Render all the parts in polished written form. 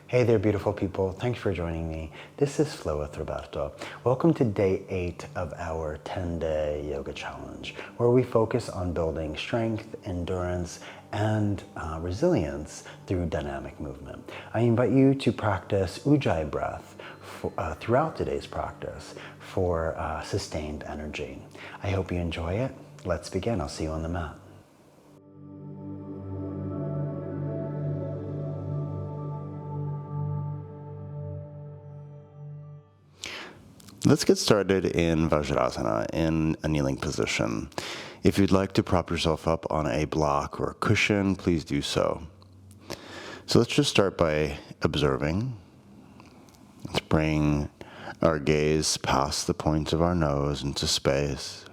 Hey there, beautiful people. Thanks for joining me. This is Flow with Roberto. Welcome to day 8 of our 10-day yoga challenge, where we focus on building strength, endurance, and resilience through dynamic movement. I invite you to practice Ujjayi breath throughout today's practice for sustained energy. I hope you enjoy it. Let's begin. I'll see you on the mat. Let's get started in Vajrasana, in a kneeling position. If you'd like to prop yourself up on a block or a cushion, please do so. So let's just start by observing. Let's bring our gaze past the point of our nose into space.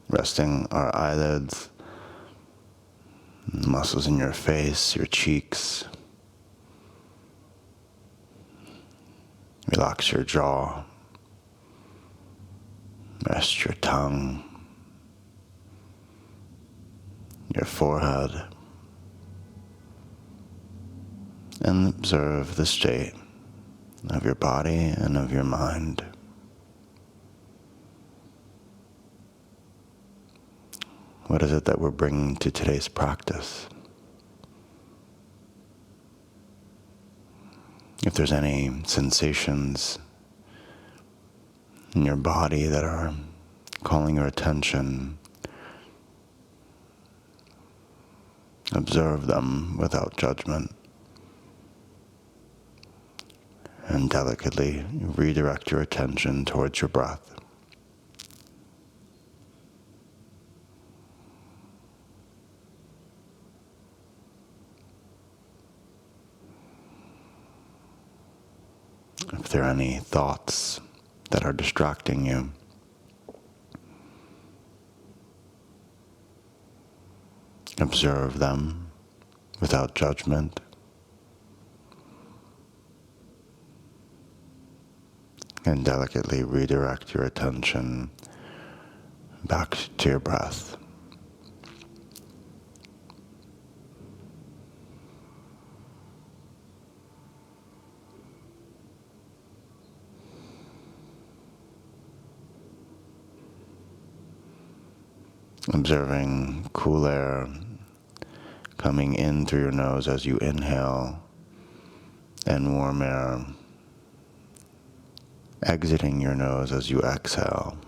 Resting our eyelids, muscles in your face, your cheeks. Relax your jaw, rest your tongue, your forehead, and observe the state of your body and of your mind. What is it that we're bringing to today's practice? If there's any sensations in your body that are calling your attention, observe them without judgment and delicately redirect your attention towards your breath. If there are any thoughts that are distracting you, observe them without judgment and delicately redirect your attention back to your breath. Observing cool air coming in through your nose as you inhale, and warm air exiting your nose as you exhale.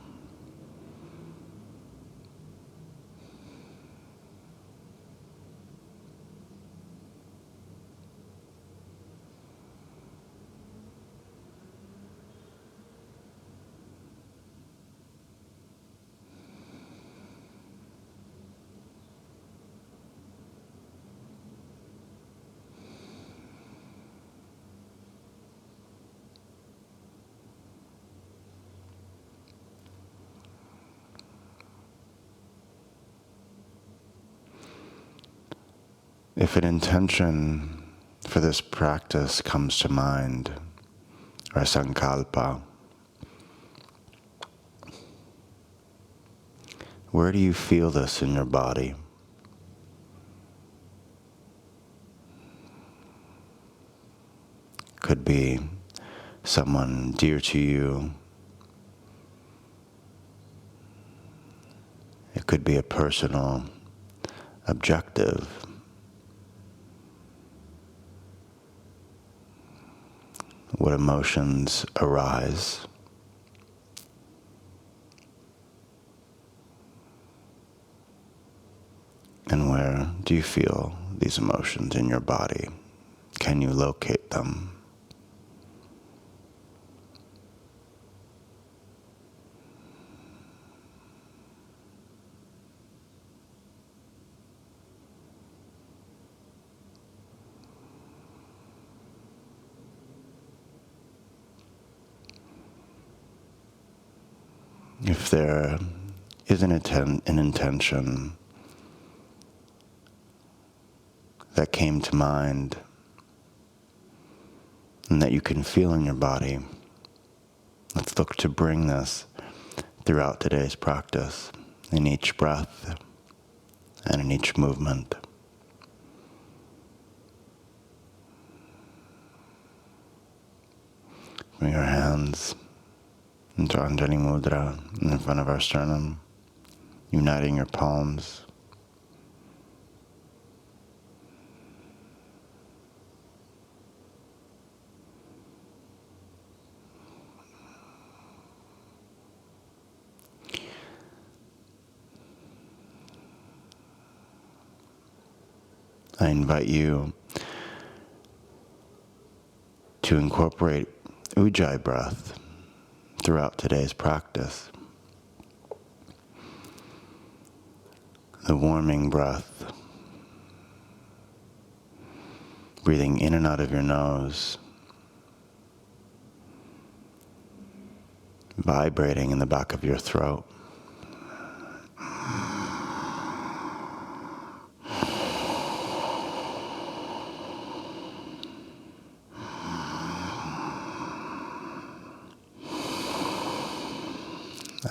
If an intention for this practice comes to mind, or a sankalpa, where do you feel this in your body? Could be someone dear to you. It could be a personal objective. What emotions arise? And where do you feel these emotions in your body? Can you locate them? If there is an intention that came to mind and that you can feel in your body, let's look to bring this throughout today's practice, in each breath and in each movement. Bring our hands into Anjali Mudra in front of our sternum, uniting your palms. I invite you to incorporate Ujjayi breath throughout today's practice. The warming breath, breathing in and out of your nose, vibrating in the back of your throat.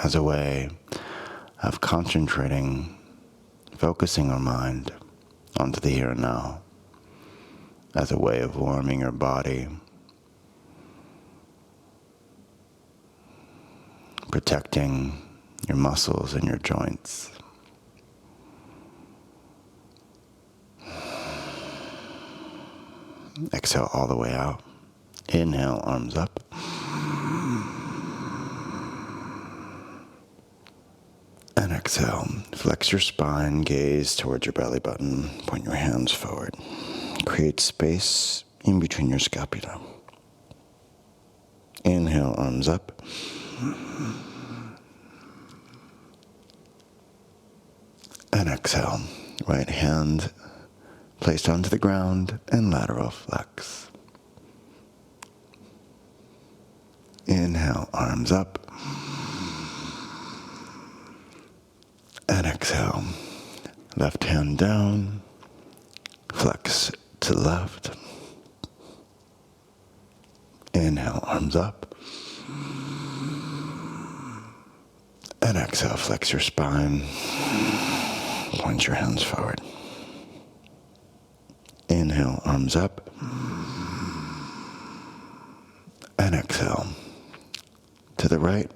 As a way of concentrating, focusing our mind onto the here and now, as a way of warming your body, protecting your muscles and your joints. Exhale all the way out. Inhale, arms up. And exhale, flex your spine, gaze towards your belly button, point your hands forward. Create space in between your scapula. Inhale, arms up. And exhale, right hand placed onto the ground and lateral flex. Inhale, arms up. And exhale, left hand down, flex to the left. Inhale, arms up. And exhale, flex your spine, point your hands forward. Inhale, arms up. And exhale, to the right,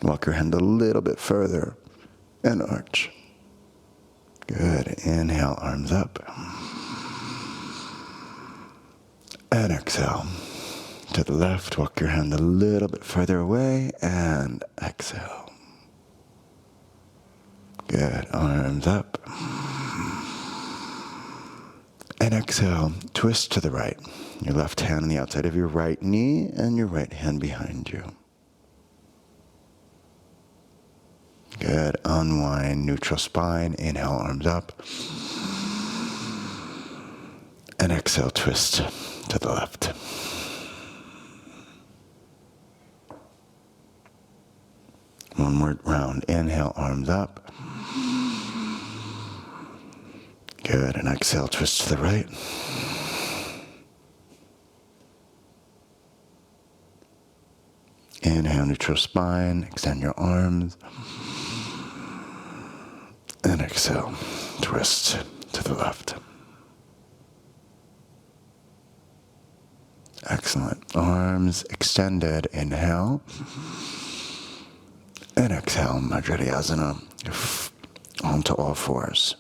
walk your hand a little bit further. And arch. Good. Inhale, arms up. And exhale. To the left, walk your hand a little bit further away and exhale. Good. Arms up. And exhale. Twist to the right. Your left hand on the outside of your right knee and your right hand behind you. Good. Unwind, neutral spine. Inhale, arms up. And exhale, twist to the left. One more round. Inhale, arms up. Good. And exhale, twist to the right. Inhale, neutral spine. Extend your arms. And exhale, twist to the left. Excellent. Arms extended. Inhale. And exhale, Madhyasana onto all fours.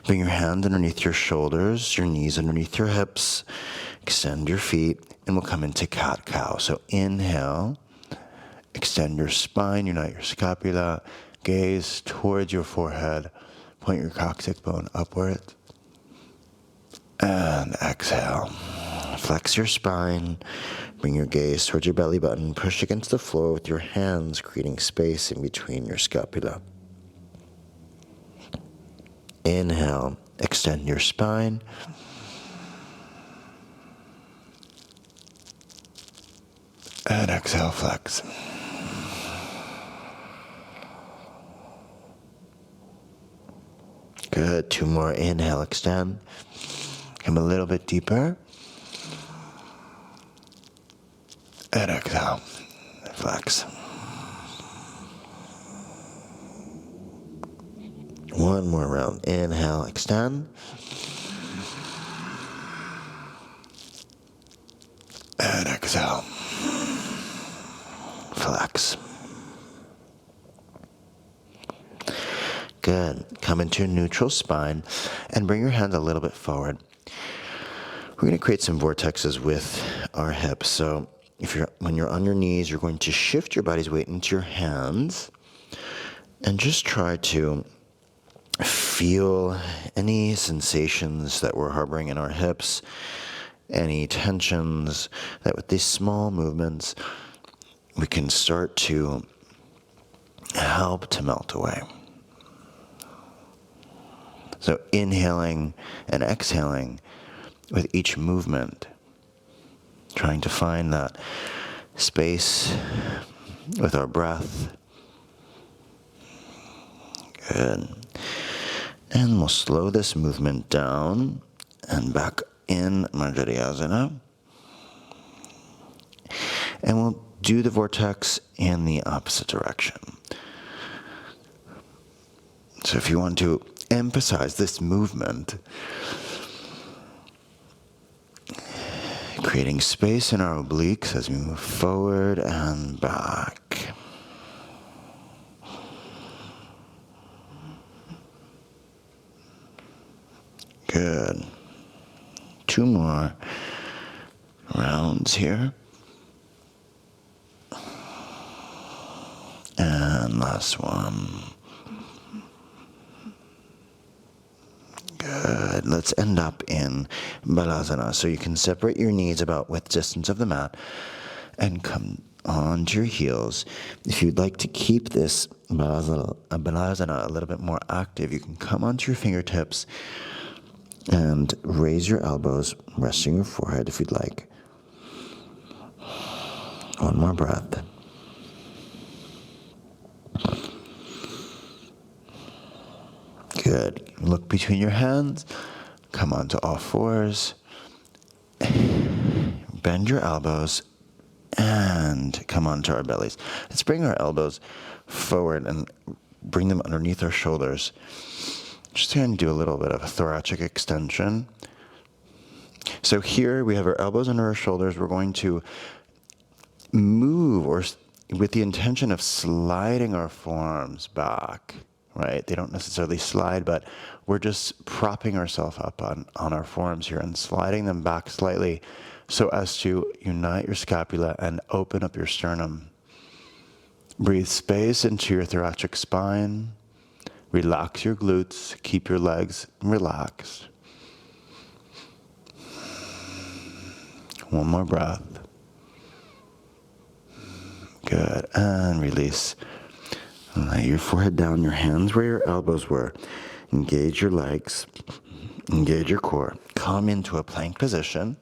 Bring your hand underneath your shoulders, your knees underneath your hips. Extend your feet, and we'll come into cat-cow. So inhale, extend your spine, unite your scapula. Gaze towards your forehead. Point your coccyx bone upward. And exhale. Flex your spine. Bring your gaze towards your belly button. Push against the floor with your hands, creating space in between your scapula. Inhale. Extend your spine. And exhale, flex. Good. Two more. Inhale, extend. Come a little bit deeper. And exhale. Flex. One more round. Inhale, extend. And exhale. Flex. Good. Come into a neutral spine and bring your hand a little bit forward. We're going to create some vortexes with our hips. So when you're on your knees, you're going to shift your body's weight into your hands and just try to feel any sensations that we're harboring in our hips, any tensions, that with these small movements, we can start to help to melt away. So inhaling and exhaling with each movement, trying to find that space with our breath. Good. And we'll slow this movement down and back in Manjariasana. And we'll do the vortex in the opposite direction. So if you want to emphasize this movement, creating space in our obliques as we move forward and back. Good. 2 more rounds here. And last one. Good. Let's end up in Balasana. So you can separate your knees about width distance of the mat and come onto your heels. If you'd like to keep this Balasana a little bit more active, you can come onto your fingertips and raise your elbows, resting your forehead if you'd like. One more breath. Good. Look between your hands. Come onto all fours. Bend your elbows and come onto our bellies. Let's bring our elbows forward and bring them underneath our shoulders. Just going to do a little bit of a thoracic extension. So here we have our elbows under our shoulders. We're going to move with the intention of sliding our forearms back, right? They don't necessarily slide, but we're just propping ourselves up on our forearms here and sliding them back slightly so as to unite your scapula and open up your sternum. Breathe space into your thoracic spine. Relax your glutes, keep your legs relaxed. One more breath. Good, and release. Lay your forehead down, your hands where your elbows were. Engage your legs, engage your core. Come into a plank position.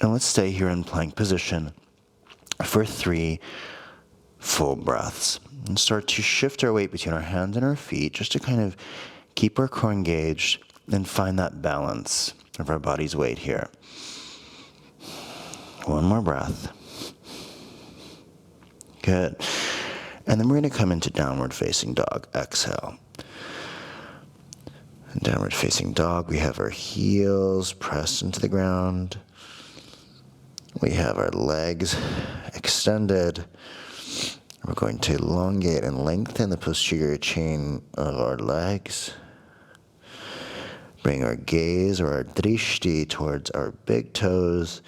And let's stay here in plank position for 3 full breaths. And start to shift our weight between our hands and our feet just to kind of keep our core engaged and find that balance of our body's weight here. One more breath. Good. And then we're going to come into downward facing dog. Exhale. Downward facing dog, we have our heels pressed into the ground. We have our legs extended. We're going to elongate and lengthen the posterior chain of our legs. Bring our gaze or our drishti towards our big toes.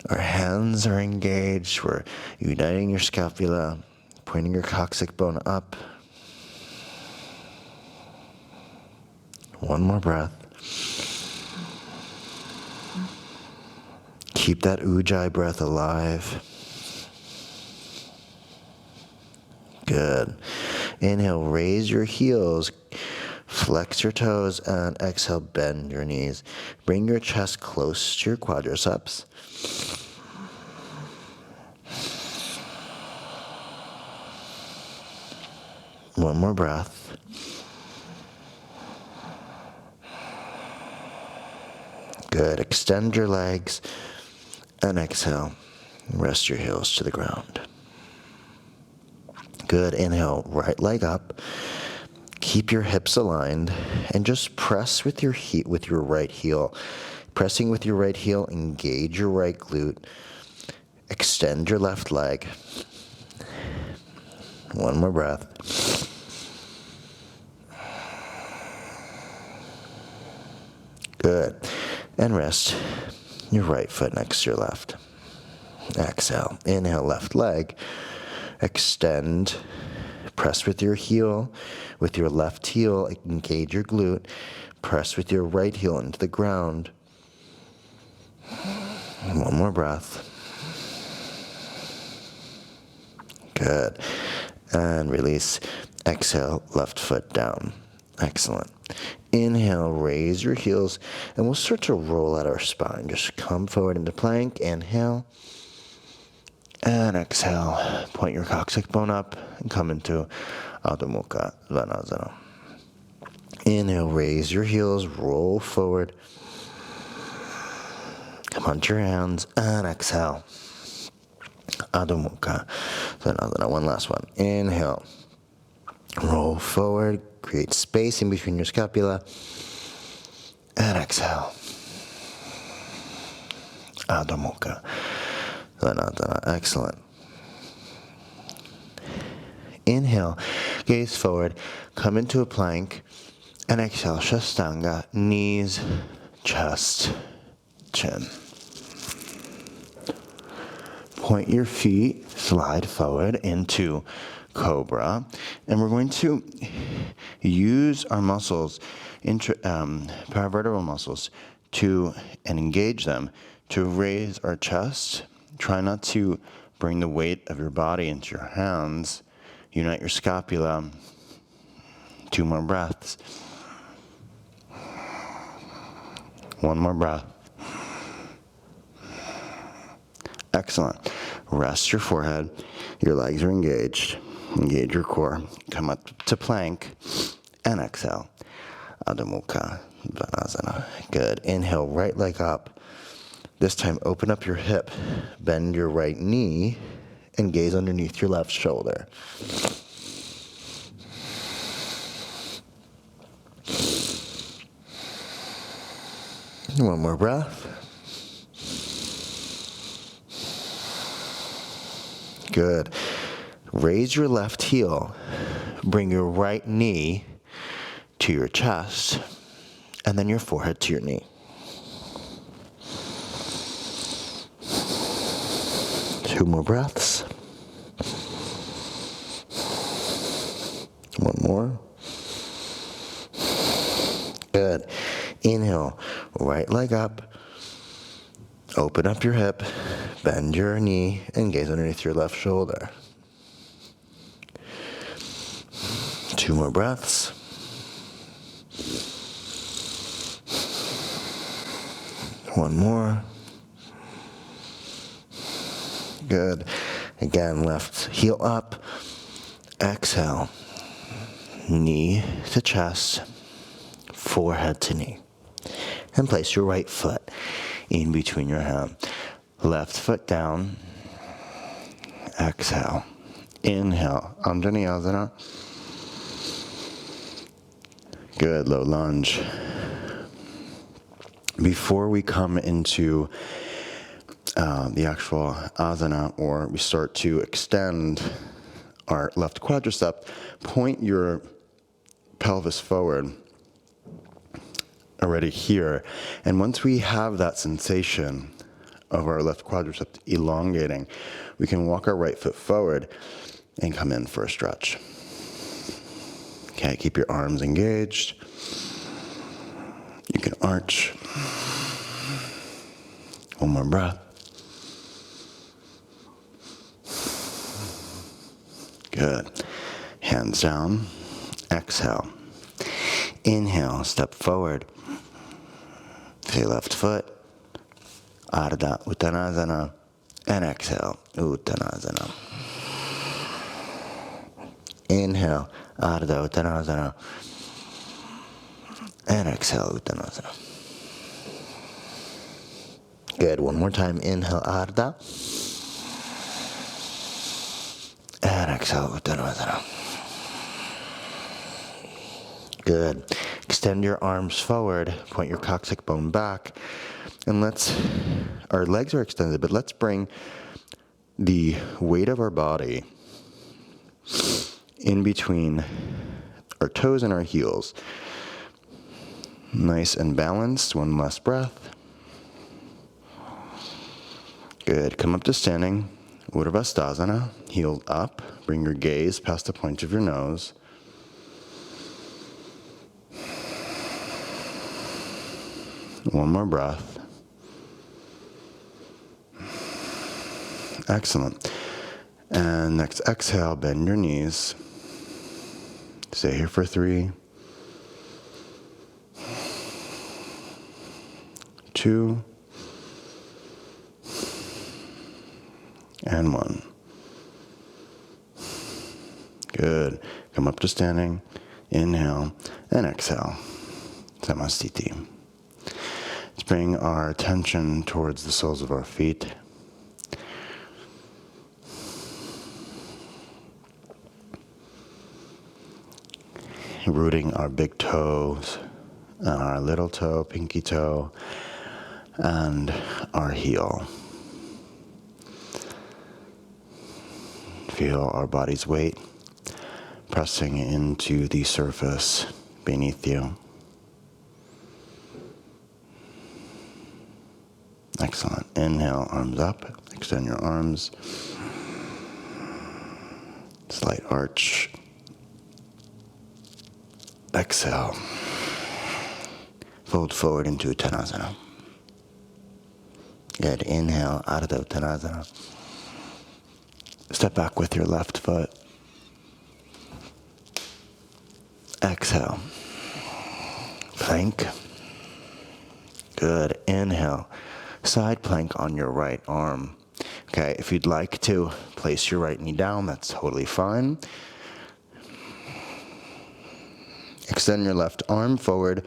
Our hands are engaged. We're uniting your scapula, pointing your coccyx bone up. One more breath. Keep that Ujjayi breath alive. Good. Inhale, raise your heels, flex your toes, and exhale, bend your knees. Bring your chest close to your quadriceps. One more breath. Good. Extend your legs and exhale. Rest your heels to the ground. Good. Inhale, right leg up. Keep your hips aligned and just press with your right heel Pressing with your right heel, engage your right glute. Extend your left leg. One more breath. Good. And rest your right foot next to your left. Exhale. Inhale, left leg. Extend. Press with your heel. With your left heel, engage your glute. Press with your right heel into the ground. One more breath. Good. And release. Exhale, left foot down. Excellent. Inhale, raise your heels, and we'll start to roll out our spine. Just come forward into plank. Inhale. And exhale. Point your coccyx bone up and come into Adho Mukha Svanasana. Inhale, raise your heels, roll forward. Come onto your hands and exhale. Adho Mukha Svanasana. One last one. Inhale. Roll forward. Create space in between your scapula. And exhale. Adho Mukha Svanasana. Excellent. Inhale. Gaze forward. Come into a plank. And exhale. Shastanga. Knees, chest, chin. Point your feet, slide forward into Cobra, and we're going to use our muscles, paravertebral muscles, and engage them to raise our chest. Try not to bring the weight of your body into your hands. Unite your scapula. 2 more breaths. One more breath. Excellent. Rest your forehead. Your legs are engaged. Engage your core. Come up to plank and exhale. Adho Mukha Svanasana. Good. Inhale, right leg up. This time, open up your hip. Bend your right knee and gaze underneath your left shoulder. One more breath. Good. Raise your left heel. Bring your right knee to your chest, and then your forehead to your knee. Two more breaths. One more. Good. Inhale, right leg up. Open up your hip, bend your knee, and gaze underneath your left shoulder. 2 more breaths. One more. Good. Again, left heel up. Exhale. Knee to chest, forehead to knee. And place your right foot in between your hands. Left foot down. Exhale. Inhale. Anjaneyasana. Good. Low lunge. Before we come into the actual asana, or we start to extend our left quadricep, point your pelvis forward already here. And once we have that sensation of our left quadricep elongating, we can walk our right foot forward and come in for a stretch. Okay, keep your arms engaged. You can arch. One more breath. Good. Hands down. Exhale. Inhale, step forward. Say left foot. Ardha Uttanasana. And exhale, Uttanasana. Inhale, Ardha Uttanasana. And exhale, Uttanasana. Good. One more time. Inhale, Ardha. And exhale, Uttanasana. Good. Extend your arms forward. Point your coccyx bone back. And our legs are extended, but let's bring the weight of our body in between our toes and our heels. Nice and balanced. One last breath. Good. Come up to standing. Urdhva heel up. Bring your gaze past the point of your nose. One more breath. Excellent. And next exhale, bend your knees. Stay here for 3, 2, and 1. Good. Come up to standing. Inhale and exhale. Samastiti. Let's bring our attention towards the soles of our feet. Rooting our big toes and our little toe, pinky toe, and our heel. Feel our body's weight pressing into the surface beneath you. Excellent. Inhale, arms up. Extend your arms. Slight arch. Exhale. Fold forward into Uttanasana. Good. Inhale out of the Uttanasana. Step back with your left foot. Exhale. Plank. Good. Inhale. Side plank on your right arm. Okay, if you'd like to place your right knee down, that's totally fine. Extend your left arm forward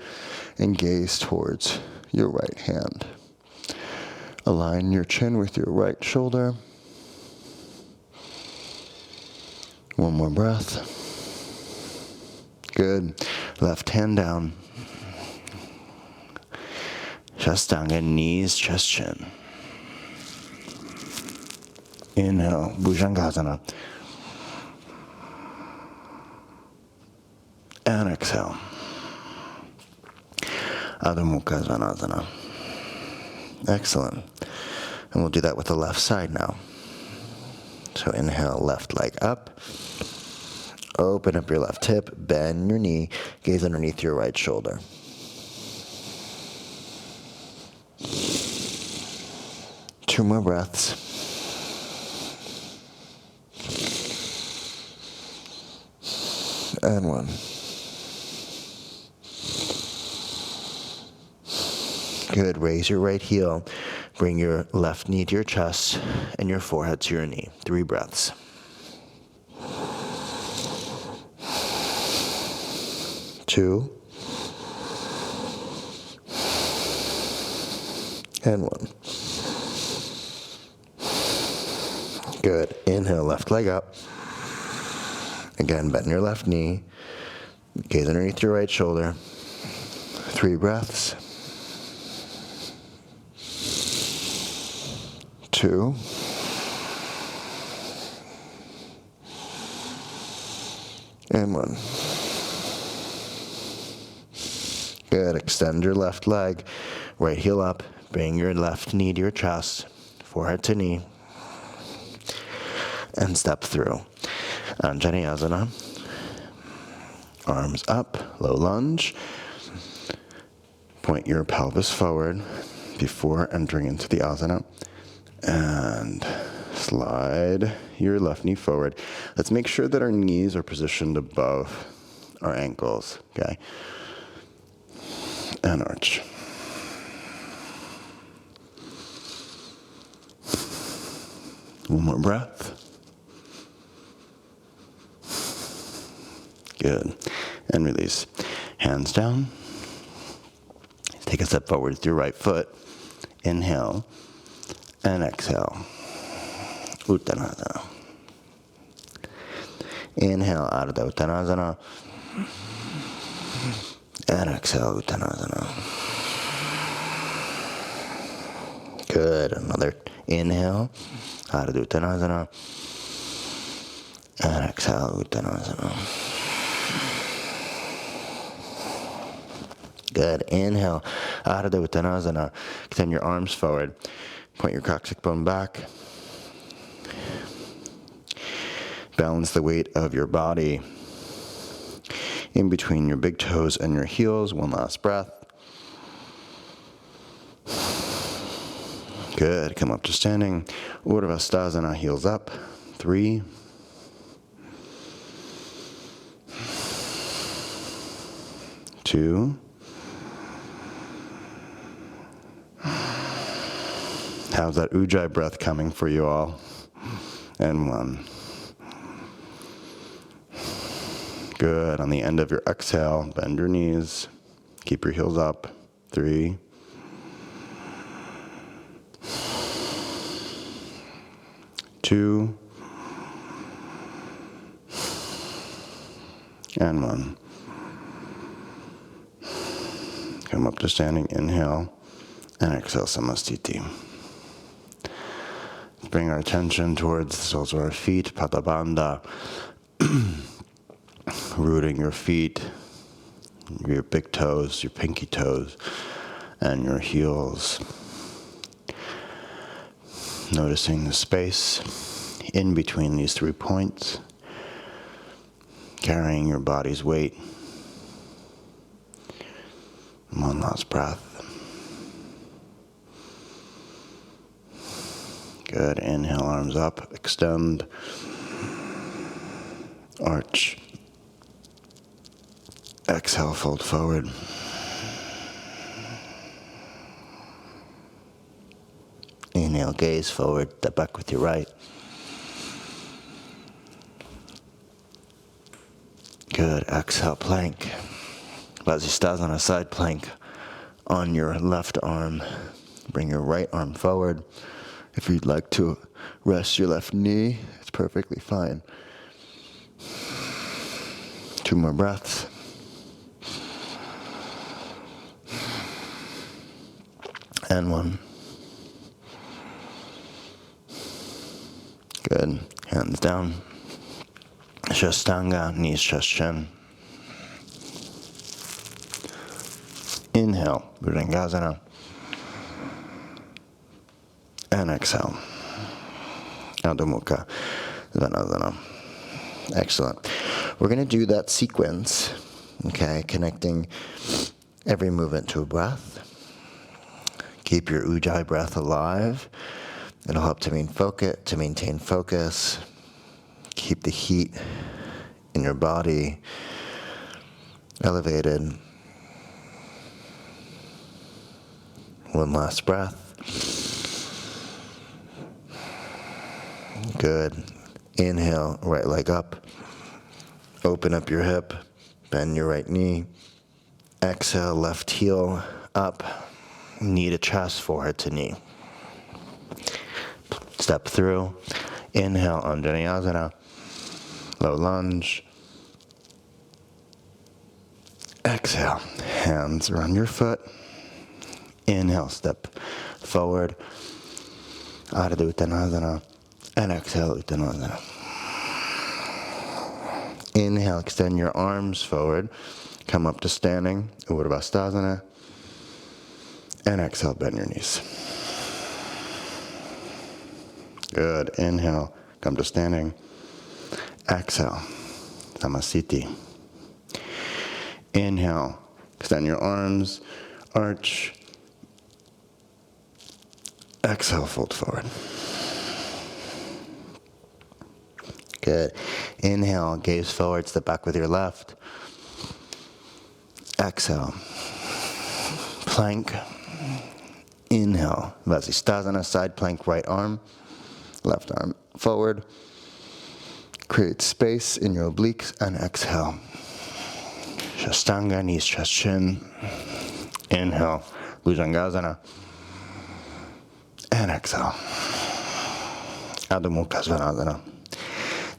and gaze towards your right hand. Align your chin with your right shoulder. One more breath. Good. Left hand down. Shastanga, knees, chest, chin. Inhale, Bhujangasana. And exhale. Adho Mukha Svanasana. Excellent. And we'll do that with the left side now. So inhale, left leg up. Open up your left hip, bend your knee, gaze underneath your right shoulder. Two more breaths. And one. Good. Raise your right heel. Bring your left knee to your chest and your forehead to your knee. 3 breaths. Two. And one. Good. Inhale, left leg up. Again, bend your left knee. Gaze underneath your right shoulder. 3 breaths. 2. And 1. Good. Extend your left leg. Right heel up. Bring your left knee to your chest. Forehead to knee. And step through. Anjaneyasana. Arms up, low lunge. Point your pelvis forward before entering into the asana. And slide your left knee forward. Let's make sure that our knees are positioned above our ankles, okay? And arch. One more breath. Good. And release. Hands down. Take a step forward with your right foot. Inhale. And exhale. Uttanasana. Inhale out of the Uttanasana. And exhale, Uttanasana. Good. Another inhale. Ardha Uttanasana. And exhale, Uttanasana. Good. Inhale. Ardha Uttanasana. Extend your arms forward. Point your coccyx bone back. Balance the weight of your body in between your big toes and your heels. One last breath. Good. Come up to standing. Urdhva Hastasana, heels up. 3. 2. How's that Ujjayi breath coming for you all? And 1. Good. On the end of your exhale, bend your knees. Keep your heels up. 3. 2. And 1. Come up to standing, inhale, and exhale, Samastiti. Bring our attention towards the soles of our feet, Padabandha. Rooting your feet, your big toes, your pinky toes, and your heels. Noticing the space in between these 3 points, carrying your body's weight. One last breath. Good. Inhale, arms up, extend, arch. Exhale, fold forward. Inhale, gaze forward, step back with your right. Good. Exhale, plank. Vasisthasana, side plank on your left arm. Bring your right arm forward. If you'd like to rest your left knee, it's perfectly fine. 2 more breaths. And 1. Good. Hands down. Shastanga, knees, chest, chin. Inhale, Bhujangasana. And exhale, Adho Mukha Svanasana. Excellent. We're going to do that sequence, okay, connecting every movement to a breath. Keep your Ujjayi breath alive. It'll help to maintain focus. Keep the heat in your body elevated. One last breath. Good. Inhale, right leg up. Open up your hip. Bend your right knee. Exhale, left heel up. Knee to chest, forehead to knee. Step through. Inhale, Anjaneyasana. Low lunge. Exhale, hands around your foot. Inhale, step forward. Ardha Uttanasana. And exhale, Uttanasana. Inhale, extend your arms forward. Come up to standing, Urdhva Hastasana. And exhale, bend your knees. Good. Inhale, come to standing. Exhale, Samasthiti. Inhale, extend your arms, arch. Exhale, fold forward. Good. Inhale, gaze forward, step back with your left. Exhale, plank. Inhale, Vasisthasana, side plank, right arm, left arm forward. Create space in your obliques and exhale. Shastanga, knees, chest, chin. Inhale, Bhujangasana. And exhale. Adho Mukha Svanasana.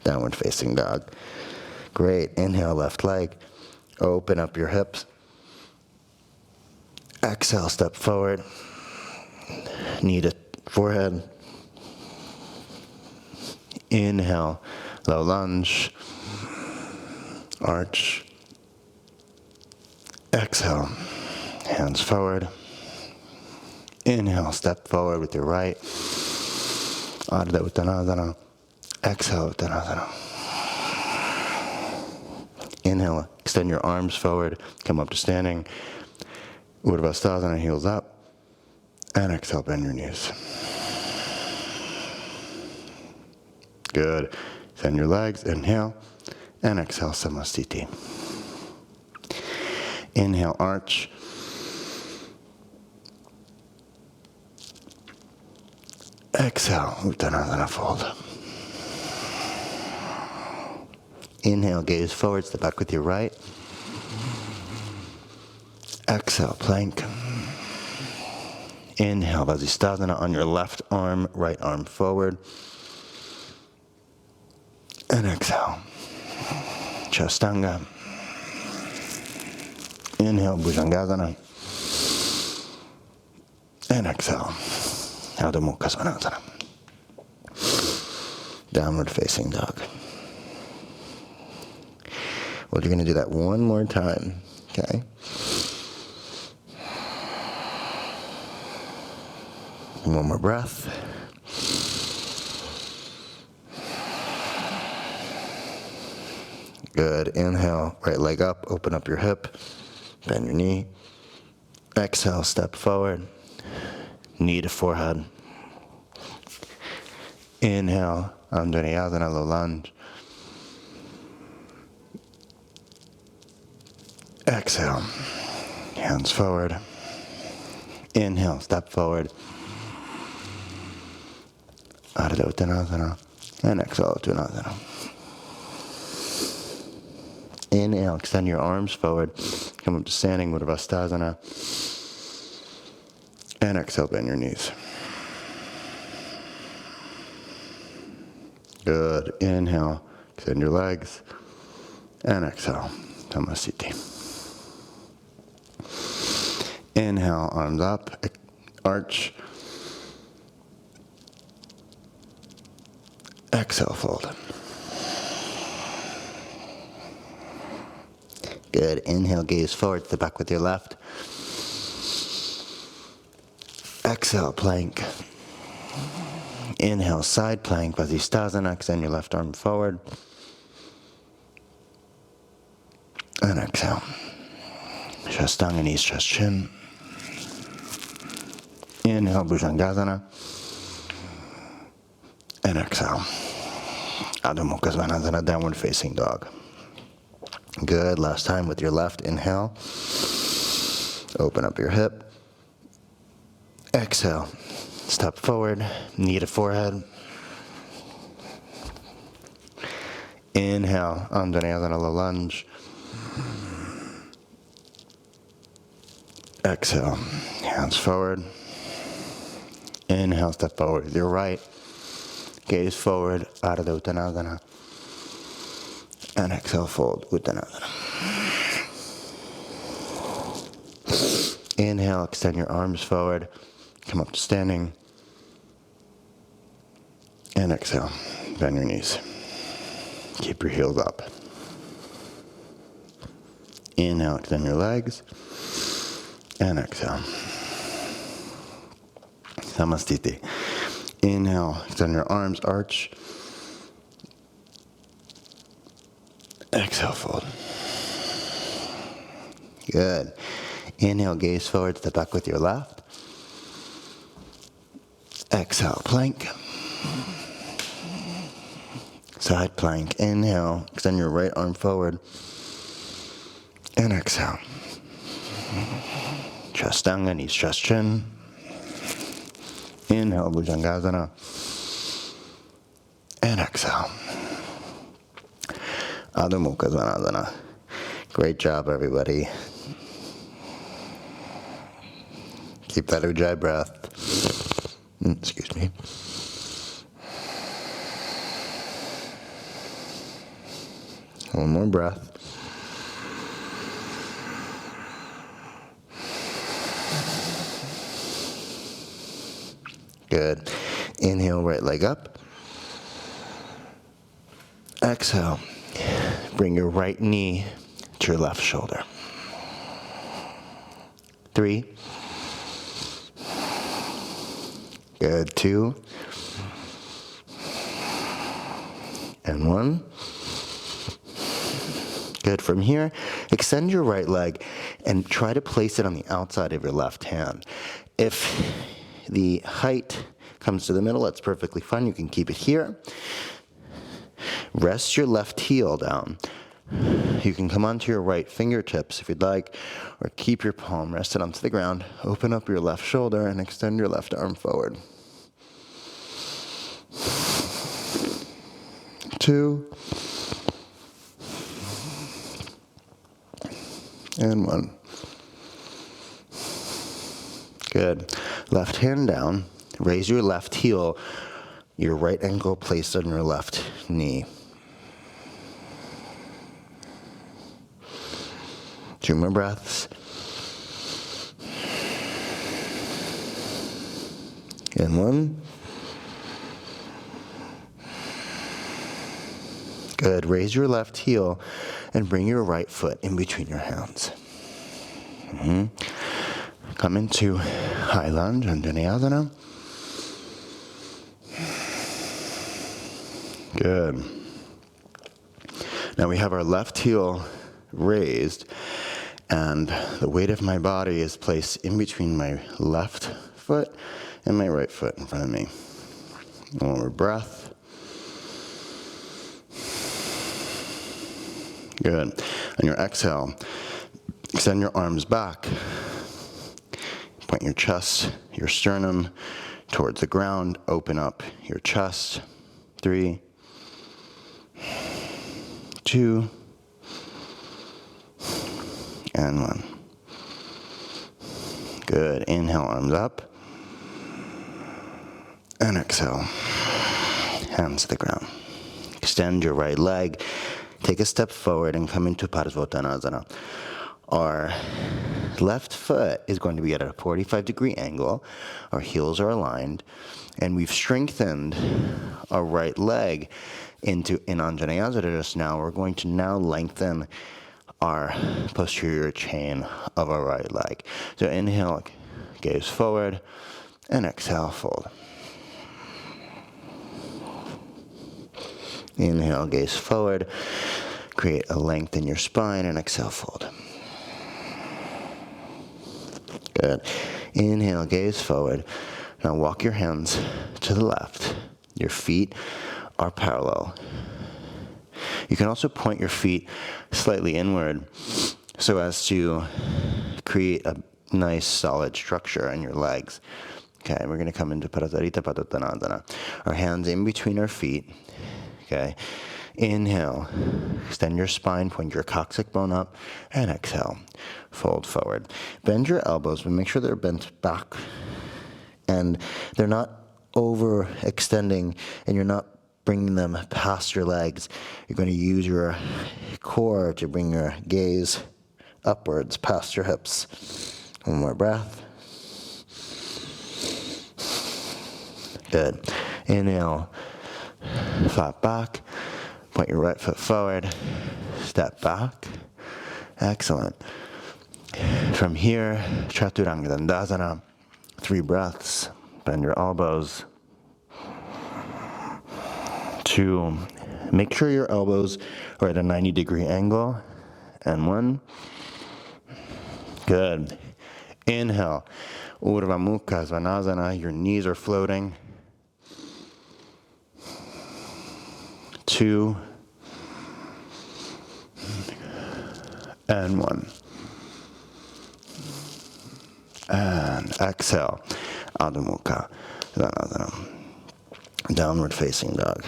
Downward facing dog. Great. Inhale, left leg. Open up your hips. Exhale, step forward. Knee to forehead. Inhale, low lunge, arch. Exhale, hands forward. Inhale, step forward with your right. Ardha Uttanasana. Exhale, Uttanasana. Inhale, extend your arms forward, come up to standing. Urdhva heels up. And exhale, bend your knees. Good. Extend your legs, inhale. And exhale, Samasthiti. Inhale, arch. Exhale, Uttanasana fold. Inhale, gaze forward, step back with your right. Exhale, plank. Inhale, Vasisthasana on your left arm, right arm forward. And exhale, Chastanga. Inhale, Bhujangasana. And exhale, Adho Mukha Svanasana. Downward facing dog. Well, you're going to do that one more time, okay? One more breath. Good. Inhale, right leg up, open up your hip, bend your knee. Exhale, step forward, knee to forehead. Inhale, Anjaneyasana, low lunge. Exhale, hands forward. Inhale, step forward. Ardha Uttanasana. And exhale, Uttanasana. Inhale, extend your arms forward. Come up to standing, Urdhva. And exhale, bend your knees. Good. Inhale, extend your legs. And exhale, Samasthiti. Inhale, arms up, arch. Exhale, fold. Good. Inhale, gaze forward, step back with your left. Exhale, plank. Inhale, side plank, Vasisthasana, extend your left arm forward. And exhale. Shastanga, knees, chest, chin. Inhale, Bhujangasana. And exhale. Adho Mukha Svanasana, downward facing dog. Good. Last time with your left. Inhale. Open up your hip. Exhale. Step forward. Knee to forehead. Inhale. Anjaneyasana, low lunge. Exhale. Hands forward. Inhale. Step forward with your right. Gaze forward. Ardha Uttanasana. And exhale, fold, Uttanasana. Inhale, extend your arms forward. Come up to standing. And exhale, bend your knees. Keep your heels up. Inhale, extend your legs. And exhale. Samasthiti. Inhale, extend your arms, arch. Exhale, fold. Good. Inhale, gaze forward, step back with your left. Exhale, plank. Side plank. Inhale, extend your right arm forward. And exhale. Chastanga, knees, chest, chin. Inhale, Bhujangasana. And exhale. Adho Mukha Svanasana. Great job, everybody. Keep that Ujjayi breath. Excuse me. One more breath. Good. Inhale, right leg up. Exhale. Bring your right knee to your left shoulder. 3. Good. 2. And 1. Good. From here, extend your right leg and try to place it on the outside of your left hand. If the height comes to the middle, that's perfectly fine. You can keep it here. Rest your left heel down. You can come onto your right fingertips if you'd like, or keep your palm rested onto the ground. Open up your left shoulder and extend your left arm forward. 2. And 1. Good. Left hand down. Raise your left heel. Your right ankle placed on your left knee. 2 more breaths. And 1. Good. Raise your left heel and bring your right foot in between your hands. Come into high lunge and Vinyasa. Good. Now we have our left heel raised, and the weight of my body is placed in between my left foot and my right foot in front of me. One more breath. Good. On your exhale, extend your arms back. Point your chest, your sternum towards the ground. Open up your chest. 3, 2, and 1. Good. Inhale, arms up. And exhale, hands to the ground. Extend your right leg. Take a step forward and come into Parsvottanasana. Our left foot is going to be at a 45-degree angle. Our heels are aligned. And we've strengthened our right leg in Anjaneyasana just now. We're going to now lengthen our posterior chain of our right leg. So inhale, gaze forward, and exhale, fold. Inhale, gaze forward, create a length in your spine, and exhale, fold. Good. Inhale, gaze forward. Now walk your hands to the left. Your feet are parallel. You can also point your feet slightly inward so as to create a nice solid structure in your legs. Okay, we're going to come into Prasarita Padottanasana. Our hands in between our feet. Okay, inhale, extend your spine, point your coccyx bone up, and exhale, fold forward. Bend your elbows, but make sure they're bent back and they're not overextending and you're not bringing them past your legs. You're going to use your core to bring your gaze upwards past your hips. One more breath. Good. Inhale. Flat back, point your right foot forward, step back. Excellent. From here, Chaturanga Dandasana, 3 breaths, bend your elbows. 2, make sure your elbows are at a 90-degree angle. And 1, good. Inhale, Urdhva Mukha Svanasana, your knees are floating. 2, and 1. And exhale, Adho Mukha Svanasana, downward facing dog.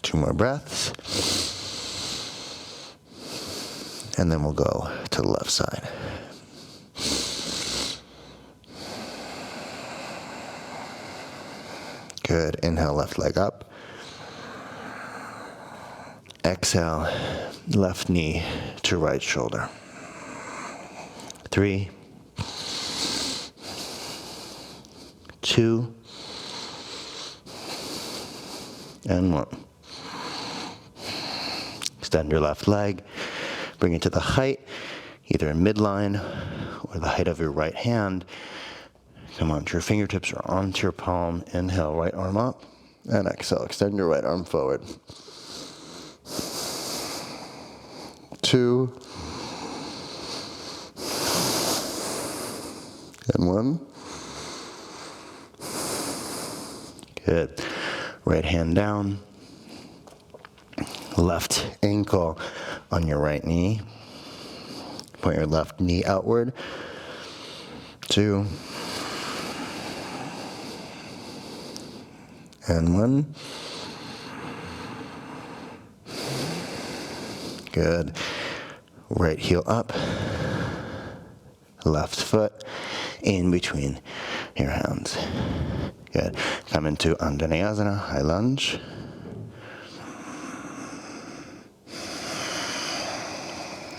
Two more breaths. And then we'll go to the left side. Good. Inhale, left leg up. Exhale, left knee to right shoulder. 3. 3, 2, and 1. Extend your left leg. Bring it to the height, either in midline or the height of your right hand. Come onto your fingertips or onto your palm. Inhale, right arm up. And exhale, extend your right arm forward. 2, and 1. Good. Right hand down. Left ankle on your right knee. Point your left knee outward. 2, and 1. Good. Right heel up. Left foot in between your hands. Good. Come into Anjaneyasana, high lunge.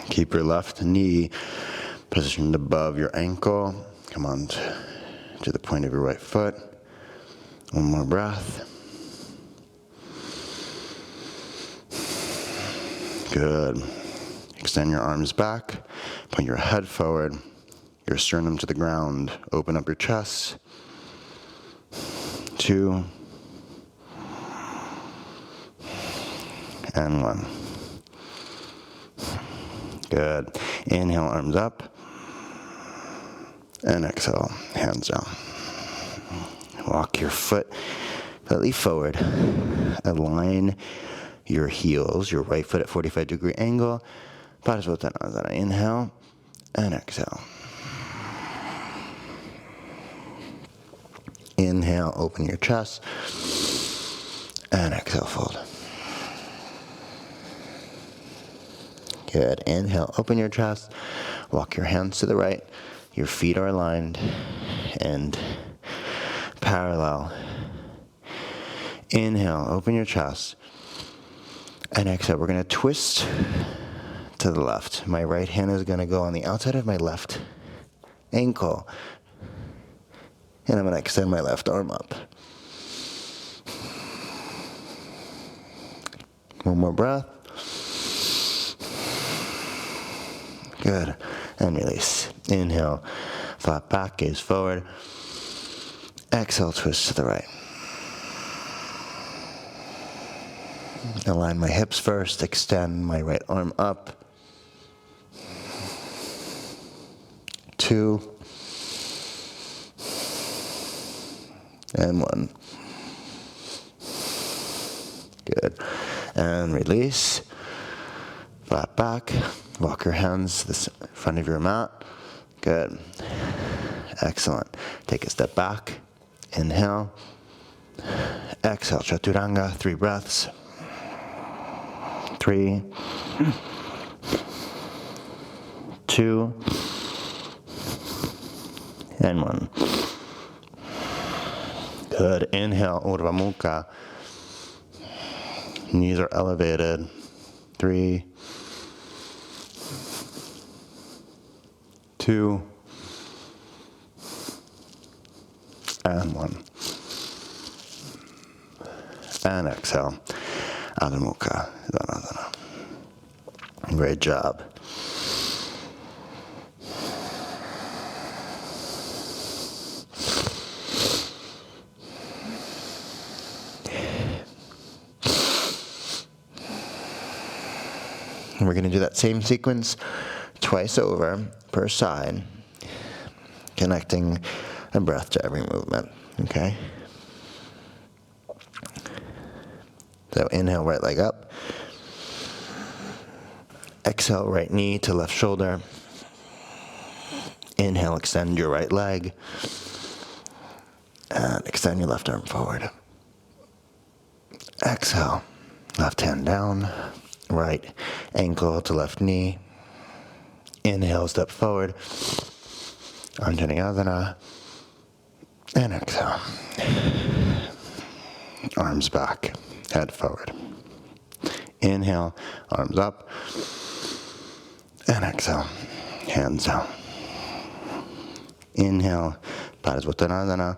Keep your left knee positioned above your ankle. Come on to the point of your right foot. One more breath. Good. Extend your arms back. Point your head forward. Your sternum to the ground. Open up your chest. 2, and 1. Good. Inhale, arms up. And exhale, hands down. Walk your foot slightly forward. Align your heels, your right foot at 45-degree angle. Padasvottanasana. Inhale and exhale. Inhale, open your chest. And exhale, fold. Good. Inhale, open your chest. Walk your hands to the right. Your feet are aligned and parallel. Inhale, open your chest. And exhale, we're going to twist to the left. My right hand is going to go on the outside of my left ankle. And I'm going to extend my left arm up. One more breath. Good. And release. Inhale, flat back, gaze forward. Exhale, twist to the right. Align my hips first, extend my right arm up. 2, and 1. Good. And release. Flat back. Walk your hands to the front of your mat. Good. Excellent. Take a step back. Inhale. Exhale. Chaturanga. 3 breaths. 3, 2, and 1. Good. Inhale, Urdhva Mukha. Knees are elevated. 3, 2, and 1. And exhale. Adho Mukha. Dhanasana. Great job. And we're going to do that same sequence twice over per side, connecting a breath to every movement, okay? So inhale, right leg up. Exhale, right knee to left shoulder. Inhale, extend your right leg. And extend your left arm forward. Exhale, left hand down. Right ankle to left knee. Inhale, step forward. Anjaneyasana. And exhale. Arms back, head forward. Inhale, arms up. And exhale, hands down. Inhale, Padasvottanasana.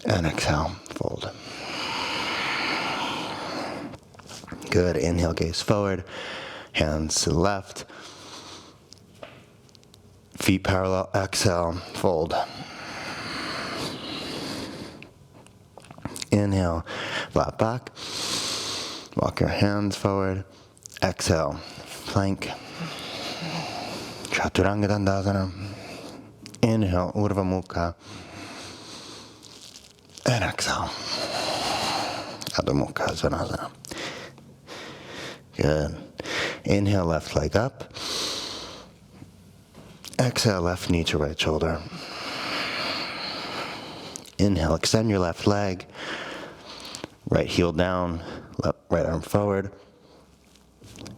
And exhale, fold. Good. Inhale, gaze forward. Hands to the left. Feet parallel. Exhale, fold. Inhale, flat back. Walk your hands forward. Exhale, plank. Chaturanga Dandasana. Inhale, Urdhva Mukha. And exhale, Adho Mukha Svanasana. Good. Inhale, left leg up. Exhale, left knee to right shoulder. Inhale, extend your left leg. Right heel down, right arm forward.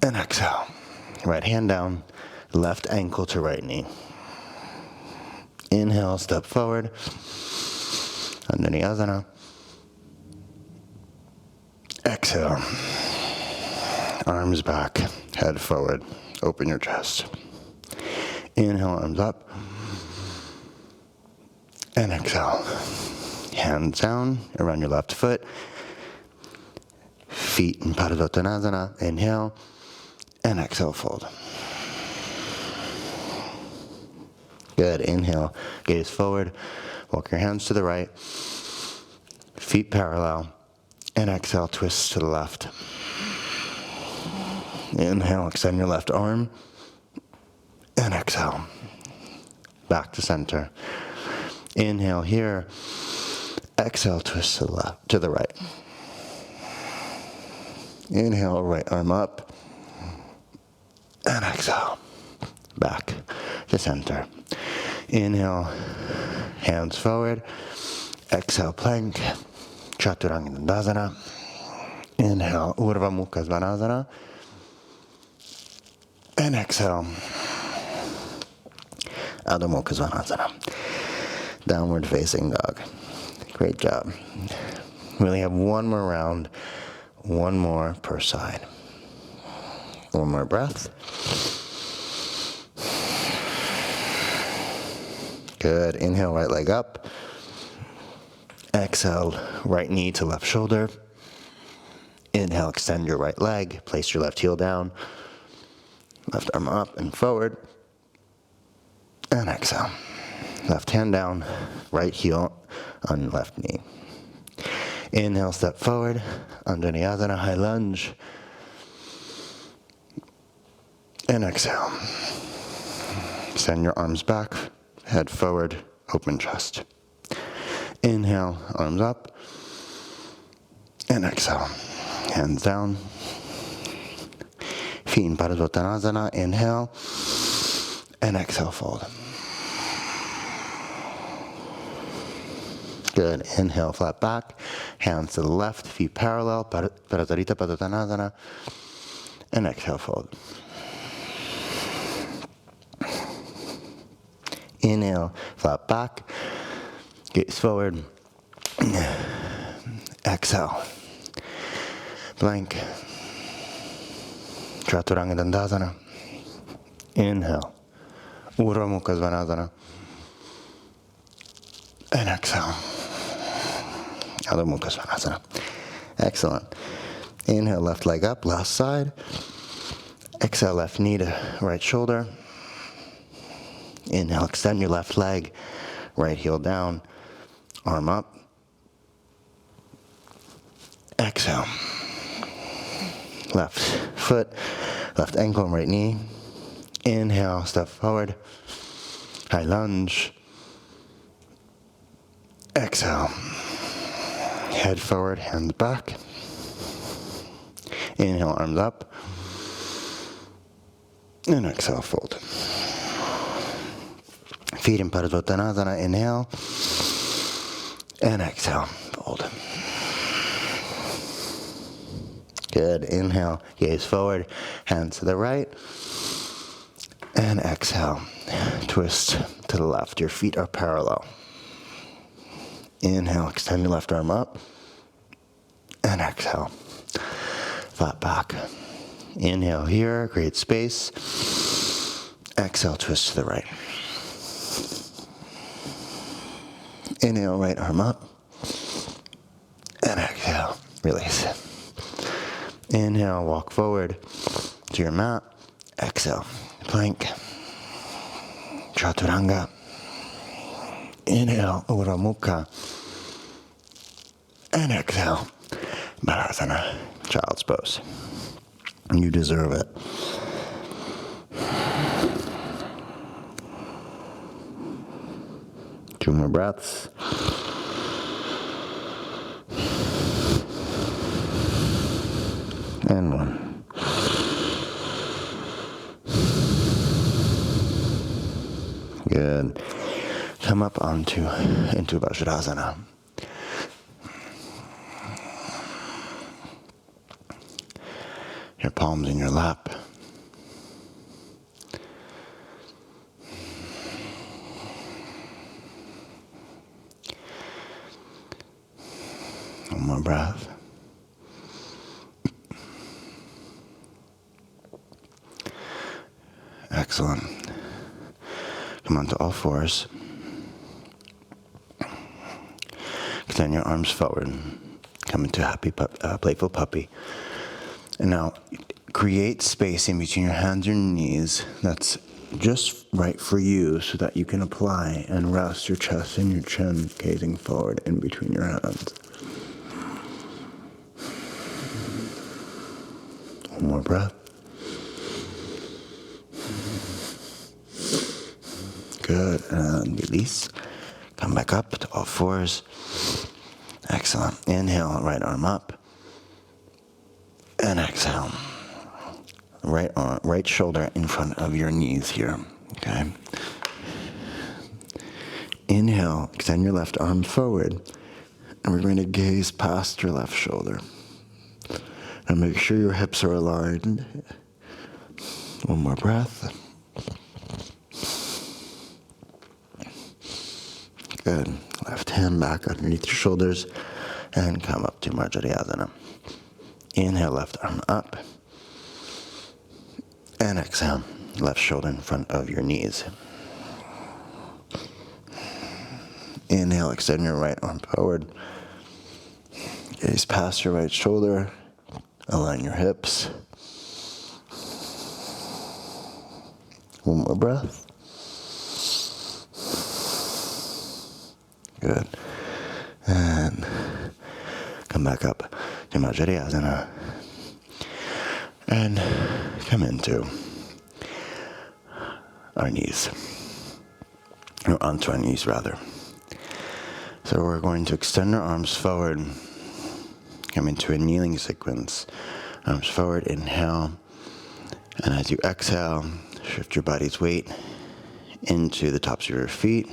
And exhale, right hand down, left ankle to right knee. Inhale, step forward. Anjaneyasana. Exhale. Arms back, head forward. Open your chest. Inhale, arms up. And exhale. Hands down around your left foot. Feet in Padasvottanasana. Inhale. And exhale, fold. Good. Inhale, gaze forward. Walk your hands to the right. Feet parallel. And exhale, twist to the left. Inhale, extend your left arm. And exhale. Back to center. Inhale here. Exhale, twist to the left, to the right. Inhale, right arm up. And exhale. Back to center. Inhale, hands forward. Exhale, plank. Chaturanga Dandasana. Inhale, Urdhva Mukha Svanasana. And exhale, Adho Mukha Svanasana. Downward facing dog. Great job. We only have one more round, one more per side. One more breath. Good. Inhale, right leg up. Exhale, right knee to left shoulder. Inhale, extend your right leg. Place your left heel down. Left arm up and forward. And exhale. Left hand down, right heel on left knee. Inhale, step forward. Anjaneyasana, high lunge. And exhale. Send your arms back, head forward, open chest. Inhale, arms up. And exhale. Hands down. Feet in Padasvottanasana. Inhale. And exhale, fold. Good. Inhale, flat back. Hands to the left, feet parallel. Parasarita Padasvottanasana. And exhale, fold. Inhale, flat back. Gaze forward. Exhale. Plank. Chaturanga Dandasana. Inhale. Urdhva Mukha Svanasana. And exhale. Adho Mukha Svanasana. Excellent. Inhale, left leg up, last side. Exhale, left knee to right shoulder. Inhale, extend your left leg, right heel down, arm up. Exhale. Left foot, left ankle, and right knee. Inhale, step forward, high lunge. Exhale. Head forward, hands back. Inhale, arms up. And exhale, fold. Feet in Padasvottanasana, inhale. And exhale, fold. Good. Inhale, gaze forward, hands to the right. And exhale, twist to the left. Your feet are parallel. Inhale, extend your left arm up. And exhale, flat back. Inhale here, create space. Exhale, twist to the right. Inhale, right arm up. And exhale, release. Inhale, walk forward to your mat. Exhale, plank. Chaturanga. Inhale, Urdhva Mukha. And exhale, Balasana, child's pose. You deserve it. Two more breaths. And one. Good. Come up into Vajrasana. Your palms in your lap. One more breath. Excellent. Come onto all fours. Extend your arms forward. Come into playful puppy. And now, create space in between your hands and your knees that's just right for you so that you can apply and rest your chest and your chin gazing forward in between your hands. One more breath. Good, and release. Come back up to all fours. Excellent. Inhale, right arm up. And exhale. Right shoulder in front of your knees here. Okay. Inhale, extend your left arm forward. And we're going to gaze past your left shoulder. And make sure your hips are aligned. One more breath. Good. Left hand back underneath your shoulders and come up to Marjariyasana. Inhale, left arm up. And exhale, left shoulder in front of your knees. Inhale, extend your right arm forward. Gaze past your right shoulder. Align your hips. One more breath. Good. And come back up to Marjariyasana. And come into our knees. Or onto our knees, rather. So we're going to extend our arms forward. Come into a kneeling sequence. Arms forward, inhale. And as you exhale, shift your body's weight into the tops of your feet.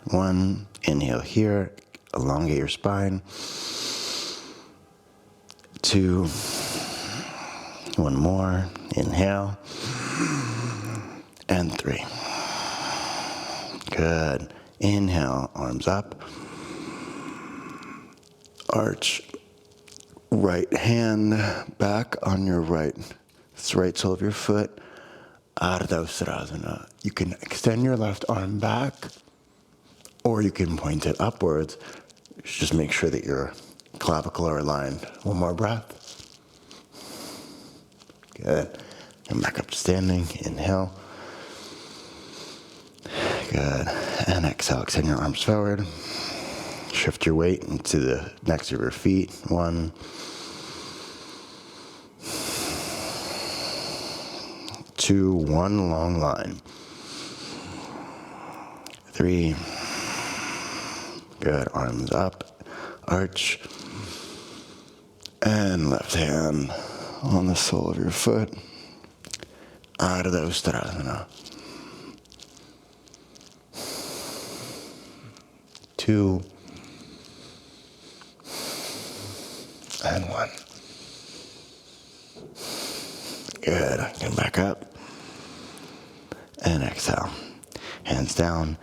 One, inhale here, elongate your spine. Two, one more, inhale. And three. Good. Inhale, arms up. Arch. Right hand back on your right sole of your foot. Ardha Uttanasana. You can extend your left arm back, or you can point it upwards. Just make sure that your clavicle are aligned. One more breath. Good. Come back up to standing. Inhale. Good. And exhale. Extend your arms forward. Shift your weight into the necks of your feet. 1, 2, one long line. 3. Good. Arms up. Arch. And left hand on the sole of your foot. Ardha Uttanasana. 2. And 1. Good. Come back up. And exhale. Hands down.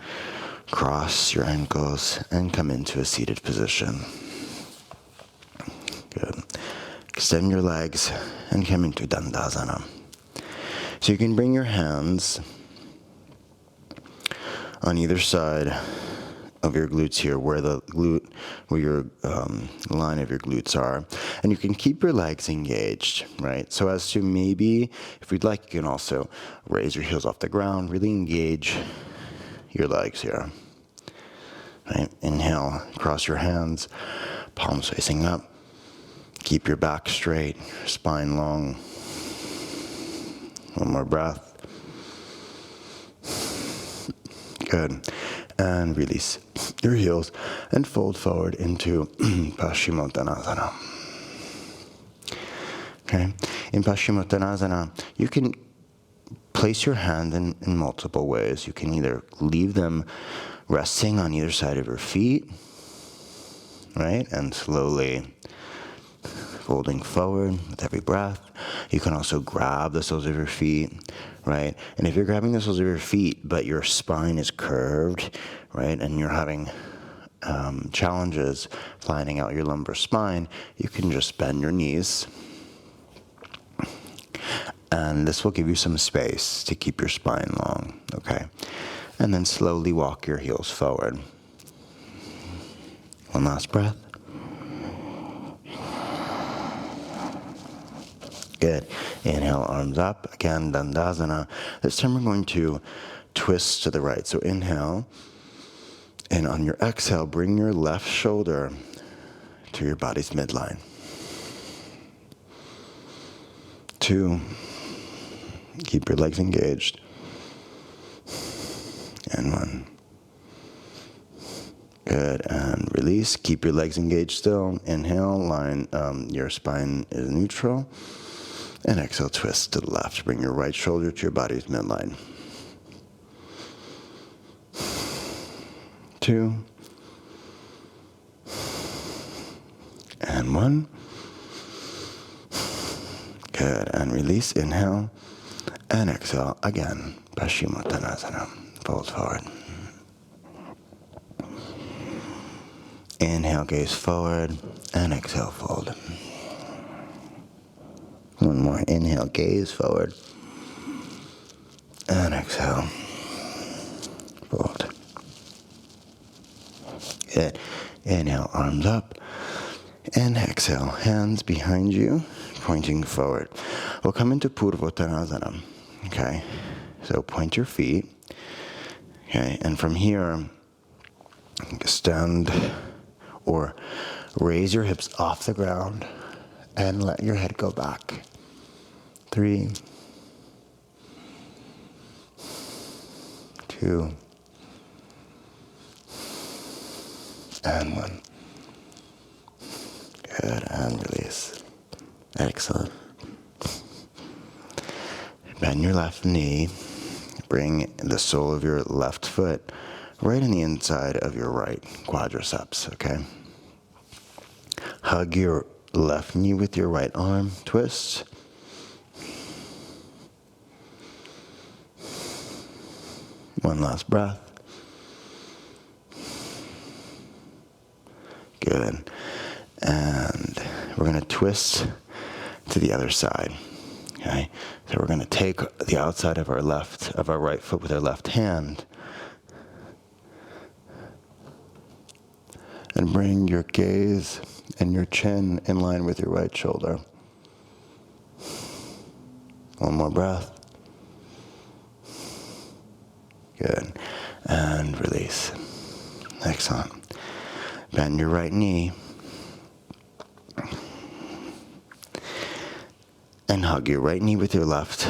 Cross your ankles and come into a seated position. Good. Extend your legs and come into Dandasana. So you can bring your hands on either side of your glutes here, where your line of your glutes are. And you can keep your legs engaged, right? So as to maybe, if you'd like, you can also raise your heels off the ground, really engage your legs here, right? Inhale, cross your hands, palms facing up. Keep your back straight, spine long. One more breath. Good. And release your heels and fold forward into Paschimottanasana. Okay. In Paschimottanasana, you can place your hand in multiple ways. You can either leave them resting on either side of your feet, right? And slowly folding forward with every breath. You can also grab the soles of your feet, right? And if you're grabbing the soles of your feet, but your spine is curved, right, and you're having challenges flattening out your lumbar spine, you can just bend your knees. And this will give you some space to keep your spine long, okay? And then slowly walk your heels forward. One last breath. Good. Inhale, arms up. Again, Dandasana. This time we're going to twist to the right. So inhale, and on your exhale, bring your left shoulder to your body's midline. 2. Keep your legs engaged. And 1. Good. And release. Keep your legs engaged still. Inhale, line, your spine is neutral. And exhale, twist to the left. Bring your right shoulder to your body's midline. 2. And 1. Good. And release. Inhale. And exhale. Again. Paschimottanasana. Fold forward. Inhale, gaze forward. And exhale, fold. One more. Inhale, gaze forward. And exhale. Fold. Good. Inhale, arms up. And exhale, hands behind you, pointing forward. We'll come into Purvottanasana. Okay? So point your feet. Okay? And from here, stand or raise your hips off the ground and let your head go back. 3, 2, and 1. Good, and release. Excellent. Bend your left knee. Bring the sole of your left foot right on the inside of your right quadriceps, okay? Hug your left knee with your right arm. Twist. One last breath. Good. And we're going to twist to the other side. Okay? So we're going to take the outside of our right foot with our left hand and bring your gaze and your chin in line with your right shoulder. One more breath. Good. And release. Excellent. Bend your right knee. And hug your right knee with your left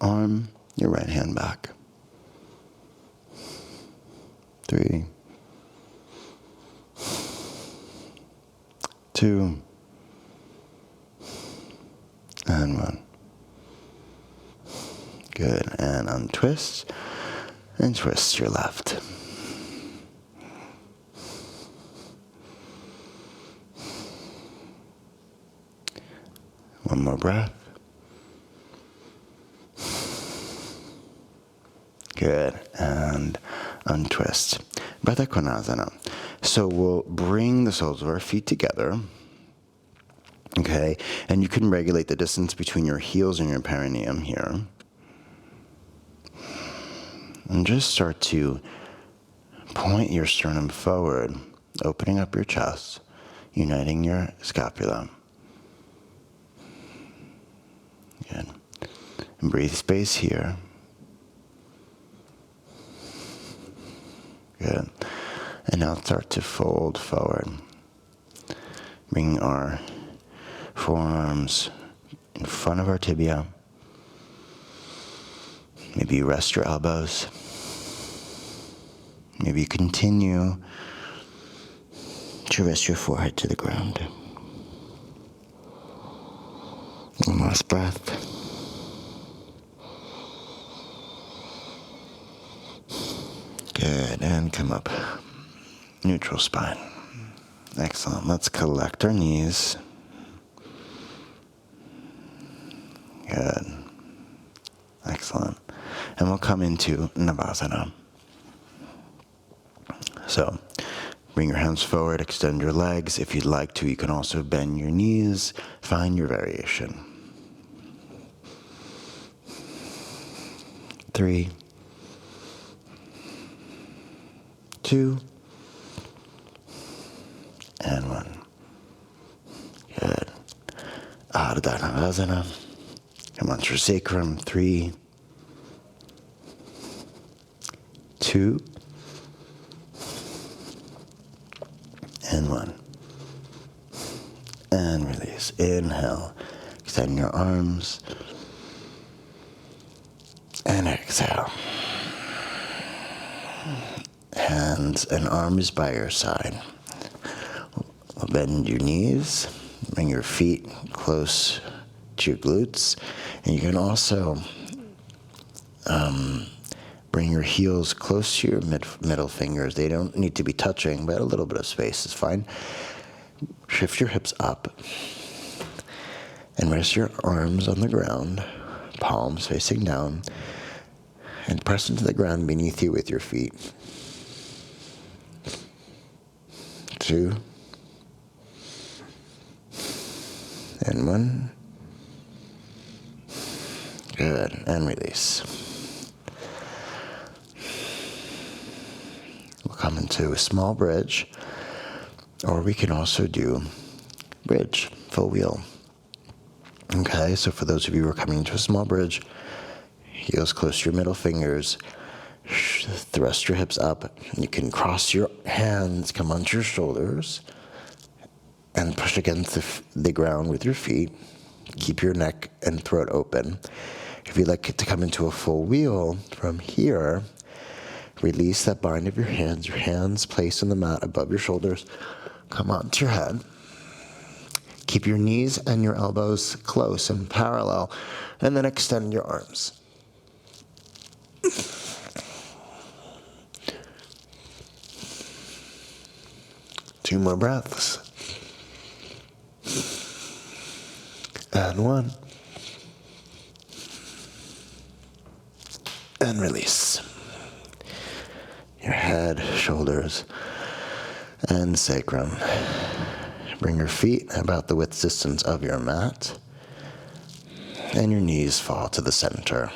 arm, your right hand back. 3, 2, and 1. Good. And untwist. And twist your left. One more breath. Good. And untwist. Baddha Konasana. So we'll bring the soles of our feet together. Okay. And you can regulate the distance between your heels and your perineum here. And just start to Point your sternum forward, opening up your chest, uniting your scapula. Good. And breathe space here. Good. And now start to fold forward. Bring our forearms in front of our tibia. Maybe you rest your elbows. Maybe you continue to rest your forehead to the ground. One last breath. Good, and come up. Neutral spine. Excellent. Let's collect our knees. Good. Excellent. And we'll come into Navasana. So, bring your hands forward, extend your legs. If you'd like to, you can also bend your knees. Find your variation. 3, 2, and 1. Good. Ardha Navasana. Come onto your sacrum. 3, 2, and 1. And release. Inhale. Extend your arms. And exhale. Hands and arms by your side. Bend your knees. Bring your feet close to your glutes. And you can also bring your heels close to your middle fingers. They don't need to be touching, but a little bit of space is fine. Shift your hips up. And rest your arms on the ground, palms facing down. And press into the ground beneath you with your feet. 2, and 1. Good, and release. We'll come into a small bridge, or we can also do bridge, full wheel. Okay, so for those of you who are coming into a small bridge, heels close to your middle fingers, thrust your hips up. You can cross your hands, come onto your shoulders, and push against the ground with your feet. Keep your neck and throat open. If you'd like it to come into a full wheel from here, release that bind of your hands placed on the mat above your shoulders. Come onto your head. Keep your knees and your elbows close and parallel, and then extend your arms. 2 more breaths. And 1. And release. Your head, shoulders, and sacrum. Bring your feet about the width distance of your mat, and your knees fall to the center.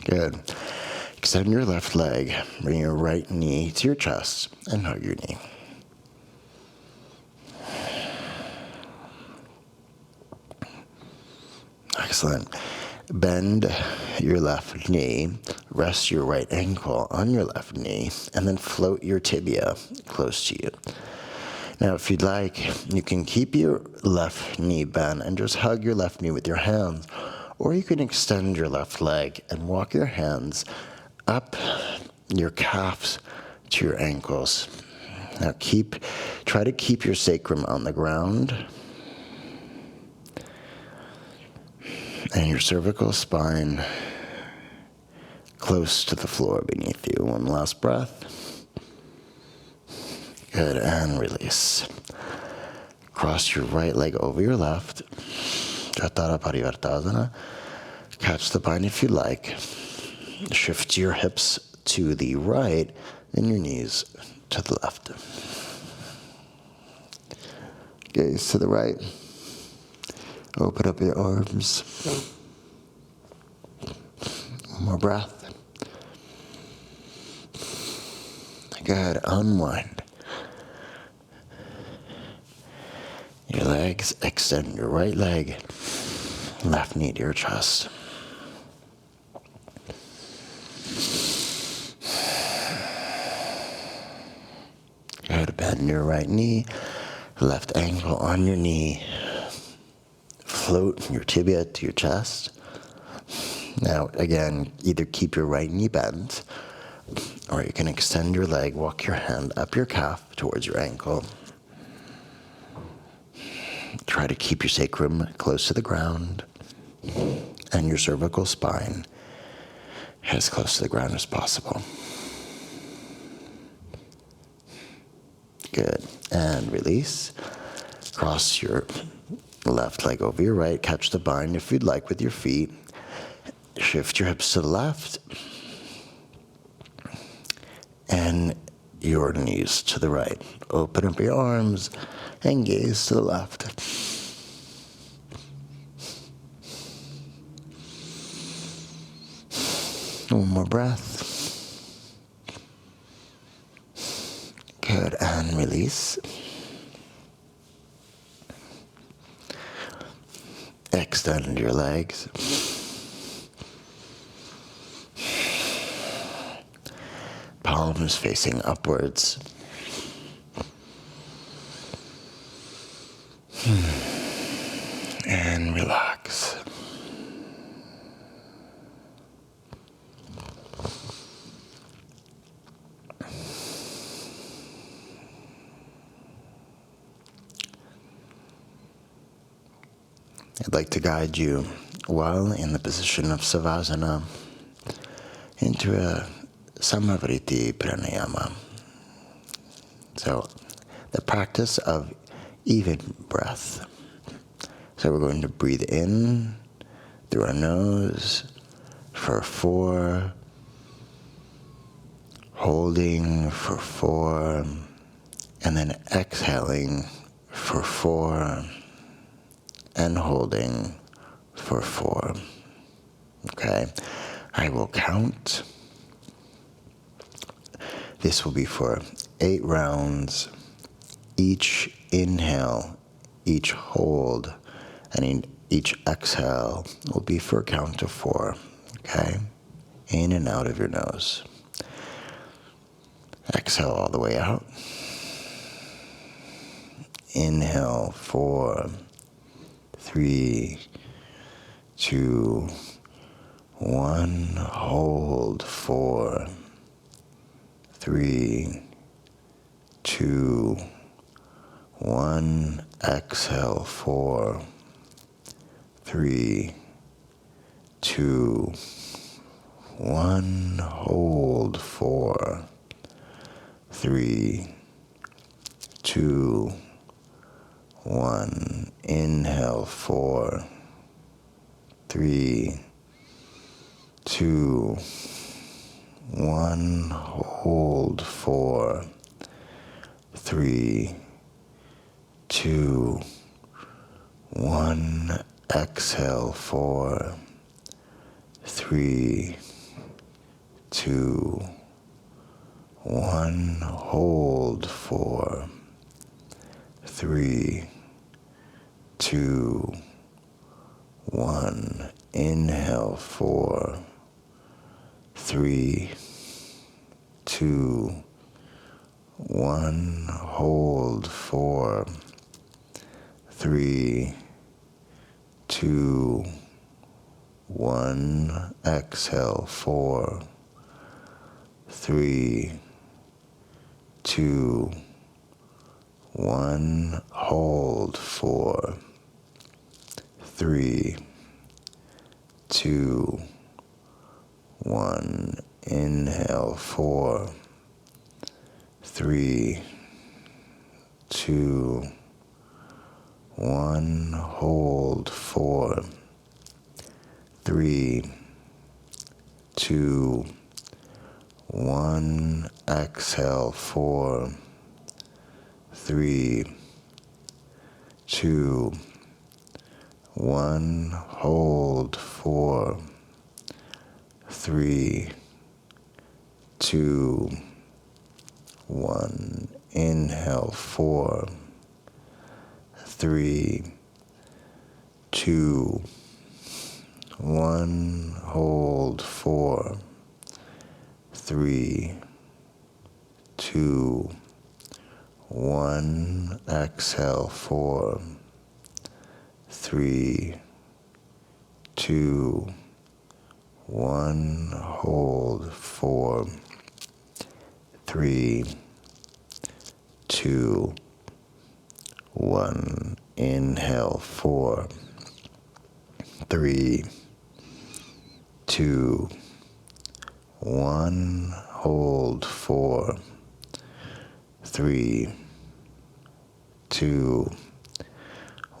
Good. Extend your left leg. Bring your right knee to your chest and hug your knee. Excellent. Bend your left knee, rest your right ankle on your left knee, and then float your tibia close to you. Now, if you'd like, you can keep your left knee bent and just hug your left knee with your hands, or you can extend your left leg and walk your hands up your calves to your ankles. Now, try to keep your sacrum on the ground and your cervical spine close to the floor beneath you. One last breath. Good, and release. Cross your right leg over your left. Jatara Parivartajana. Catch the bind if you like. Shift your hips to the right and your knees to the left. Gaze to the right. Open up your arms. One more breath. Good. Unwind. Your legs, extend your right leg, left knee to your chest. Good. Bend your right knee, left ankle on your knee. Float your tibia to your chest. Now, again, either keep your right knee bent, or you can extend your leg, walk your hand up your calf towards your ankle. Try to keep your sacrum close to the ground and your cervical spine as close to the ground as possible. Good. And release. Cross your left leg over your right. Catch the bind if you'd like with your feet. Shift your hips to the left and your knees to the right. Open up your arms and gaze to the left. One more breath. Good, and release. Extend your legs. Palms facing upwards. And relax. I'd like to guide you while in the position of Savasana into a Ujjayi Pranayama. So, the practice of even breath. So we're going to breathe in through our nose for 4, holding for 4, and then exhaling for 4, and holding for 4. Okay? I will count. This will be for 8 rounds. Each inhale, each hold, and each exhale will be for a count of 4. Okay? In and out of your nose. Exhale all the way out. Inhale, 4, 3, 2, 1. Hold, 4, 3, 2, 1. Exhale, 4, 3, 2, 1. Hold, 4, 3, 2, 1. Inhale, 4, 3, 2, 1. Hold, 4, 3, 2, 1. Exhale, 4, 3, 2, 1. Hold, 4, 3, 2, 1. Inhale, 4, 3, 2, 1. Hold, 4, 3, 2, 1. Exhale, 4, 3, 2, 1. Hold, 4, 3, 2, 1. Inhale, 4, 3, 2, 1. Hold, 4, 3, 2, 1. Exhale, 4, 3, 2, 1. Hold 4, 3, 2, 1. Inhale 4, 3, 2, 1. Hold 4, 3, 2, 1. Exhale 4, 3, 2, 1. Hold 4, 3, 2, 1. Inhale 4, 3, 2, 1. Hold 4, 3, 2,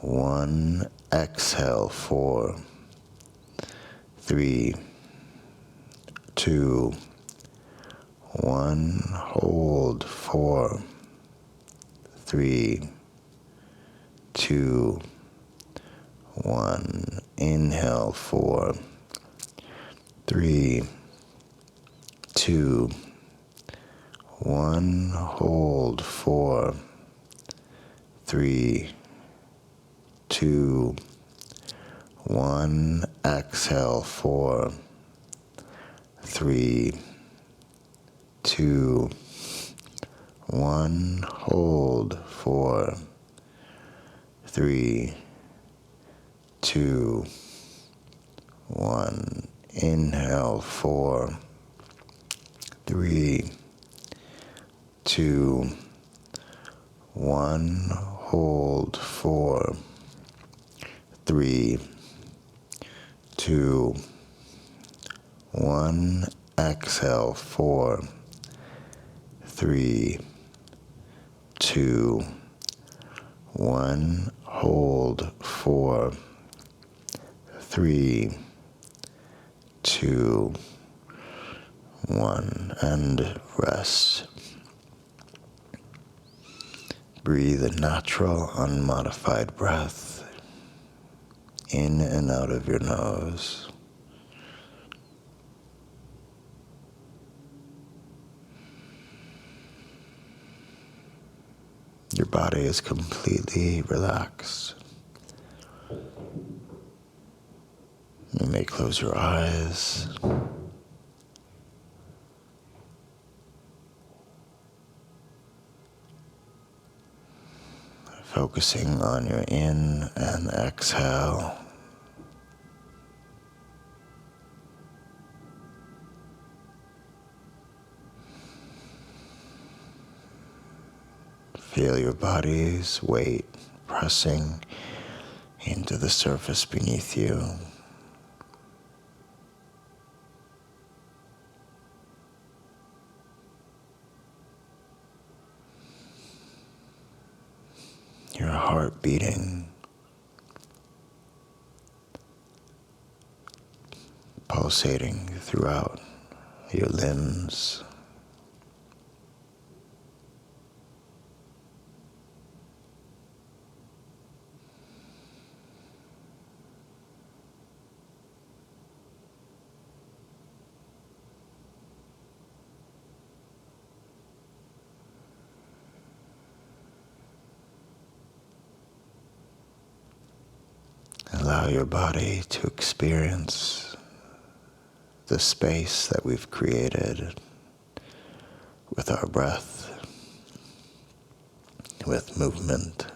1. Exhale 4, 3, 2, 1. Hold 4, 3, 2, 1. Inhale 4, 3, 2, 1. Hold 4, 3, 2, 1. Exhale 4, 3, 2, 1. Hold 4, 3, 2, 1. Inhale 4, 3, 2, 1. Hold 4, 3, 2, 1. Exhale 4, 3, 2, 1. Hold 4, 3, 2, 1. And rest. Breathe a natural, unmodified breath in and out of your nose. Your body is completely relaxed. You may close your eyes. Focusing on your in and exhale. Feel your body's weight pressing into the surface beneath you. Your heart beating, pulsating throughout your limbs. Allow your body to experience the space that we've created with our breath, with movement.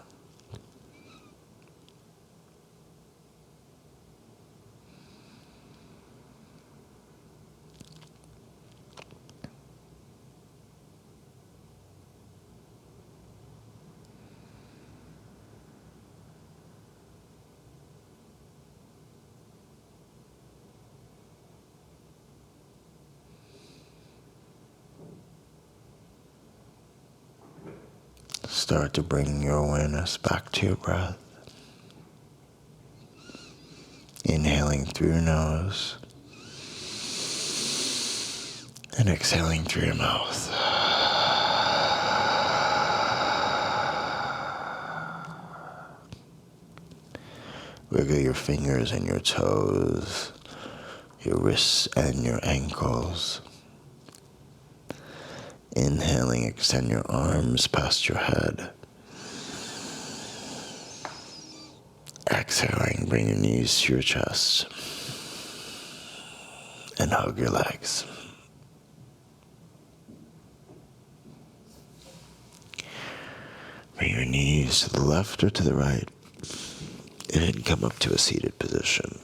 Start to bring your awareness back to your breath. Inhaling through your nose and exhaling through your mouth. Wiggle your fingers and your toes, your wrists and your ankles. Inhaling, extend your arms past your head. Exhaling, bring your knees to your chest and hug your legs. Bring your knees to the left or to the right and come up to a seated position.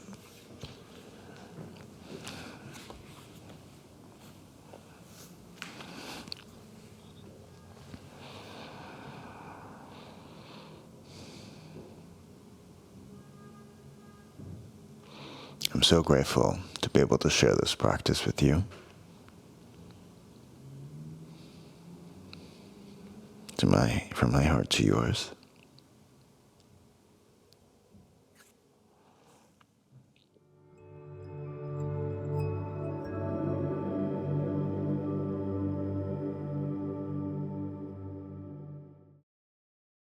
I'm so grateful to be able to share this practice with you. From my heart to yours.